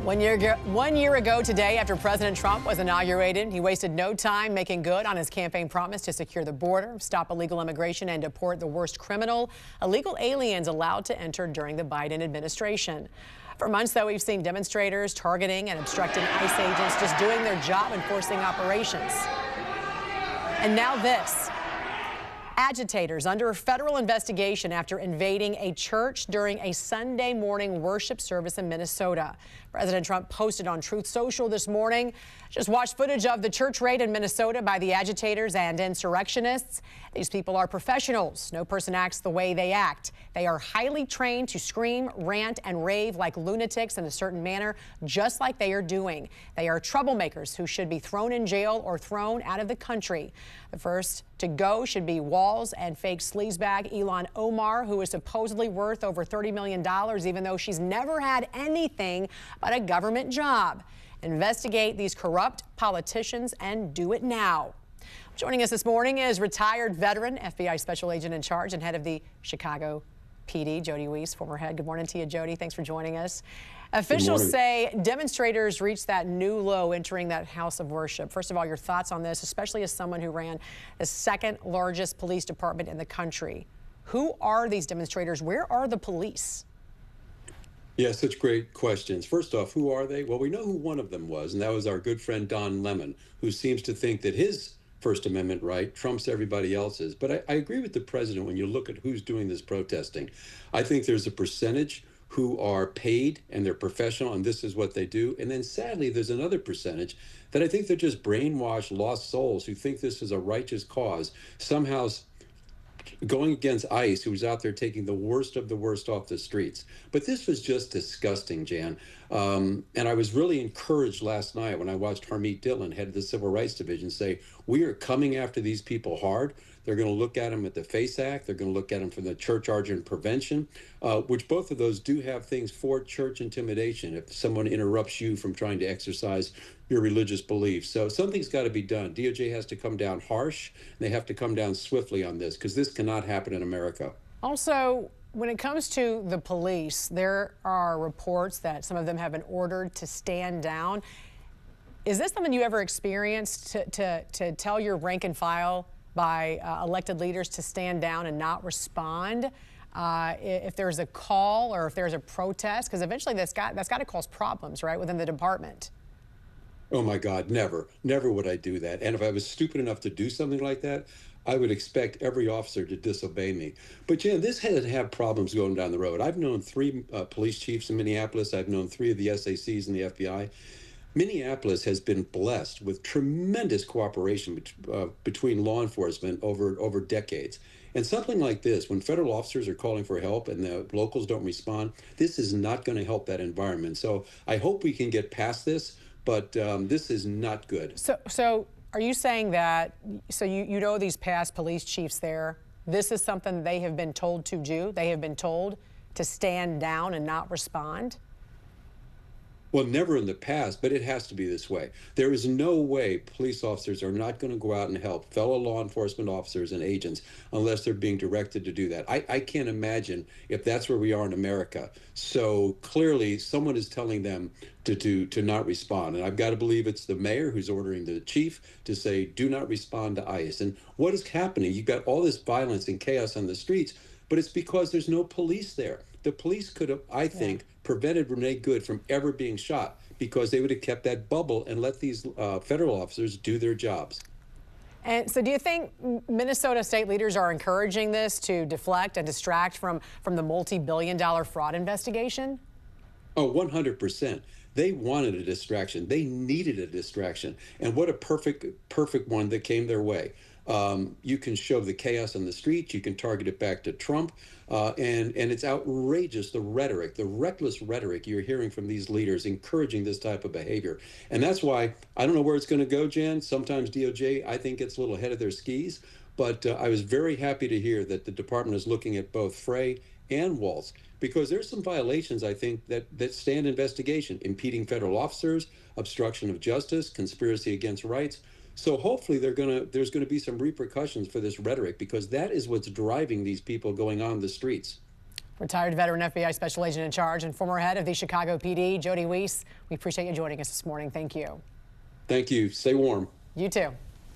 1 year ago today, after President Trump was inaugurated, he wasted no time making good on his campaign promise to secure the border, stop illegal immigration, and deport the worst illegal aliens allowed to enter during the Biden administration. For months, though, we've seen demonstrators targeting and obstructing ICE agents just doing their job enforcing operations. And now this. Agitators under federal investigation after invading a church during a Sunday morning worship service in Minnesota. President Trump posted on Truth Social this morning. Just watch footage of the church raid in Minnesota by the agitators and insurrectionists. These people are professionals. No person acts the way they act. They are highly trained to scream, rant, and rave like lunatics in a certain manner, just like they are doing. They are troublemakers who should be thrown in jail or thrown out of the country. The first to go should be Walls and fake sleazebag Ilhan Omar, who is supposedly worth over $30 million, even though she's never had anything but a government job. Investigate these corrupt politicians and do it now. Joining us this morning is retired veteran FBI Special Agent in Charge and head of the Chicago PD, Jody Weis, former head. Good morning to you, Jody. Thanks for joining us. Officials say demonstrators reached that new low entering that house of worship. First of all, your thoughts on this, especially as someone who ran the second largest police department in the country. Who are these demonstrators? Where are the police? Yeah, such great questions. First off, who are they? Well, we know who one of them was, and that was our good friend Don Lemon, who seems to think that his First Amendment right trumps everybody else's. But I agree with the president when you look at who's doing this protesting. I think there's a percentage who are paid and they're professional and this is what they do. And then sadly, there's another percentage that I think they're just brainwashed, lost souls who think this is a righteous cause, somehow going against ICE, who's out there taking the worst of the worst off the streets. But this was just disgusting, Jan. And I was really encouraged last night when I watched Harmeet Dillon, head of the Civil Rights Division, say, we are coming after these people hard. They're going to look at them at the FACE Act. They're going to look at them from the Church Argent Prevention, which both of those do have things for church intimidation if someone interrupts you from trying to exercise your religious beliefs. So something's got to be done. DOJ has to come down harsh. They have to come down swiftly on this because this cannot happen in America. Also, when it comes to the police, there are reports that some of them have been ordered to stand down. Is this something you ever experienced to tell your rank and file by elected leaders to stand down and not respond if there's a call or if there's a protest? Because eventually that's got to cause problems, right, within the department. Oh my God, never would I do that. And if I was stupid enough to do something like that, I would expect every officer to disobey me. But Jan, this had to have problems going down the road. I've known 3 police chiefs in Minneapolis. I've known 3 of the SACs in the FBI. Minneapolis has been blessed with tremendous cooperation between law enforcement over decades. And something like this, when federal officers are calling for help and the locals don't respond, this is not going to help that environment. So I hope we can get past this, but this is not good. So are you saying that, so you know these past police chiefs there, this is something they have been told to do? They have been told to stand down and not respond? Well, never in the past, but it has to be this way. There is no way police officers are not going to go out and help fellow law enforcement officers and agents unless they're being directed to do that. I can't imagine if that's where we are in America. So clearly someone is telling them to not respond. And I've got to believe it's the mayor who's ordering the chief to say, do not respond to ICE. And what is happening? You've got all this violence and chaos on the streets, but it's because there's no police there. The police could have, I think, prevented Renee Good from ever being shot because they would have kept that bubble and let these federal officers do their jobs. And so do you think Minnesota state leaders are encouraging this to deflect and distract from the multi-billion-dollar fraud investigation? Oh, 100%. They wanted a distraction. They needed a distraction. And what a perfect one that came their way. You can show the chaos on the streets. You can target it back to Trump. And it's outrageous, the rhetoric, the reckless rhetoric you're hearing from these leaders encouraging this type of behavior. And that's why I don't know where it's going to go, Jan. Sometimes DOJ, I think, gets a little ahead of their skis. But I was very happy to hear that the department is looking at both Frey and Walz, because there's some violations, I think, that stand investigation: impeding federal officers, obstruction of justice, conspiracy against rights. So hopefully there's going to be some repercussions for this rhetoric, because that is what's driving these people going on the streets. Retired veteran FBI Special Agent in Charge and former head of the Chicago PD, Jody Weis, we appreciate you joining us this morning. Thank you. Thank you. Stay warm. You too.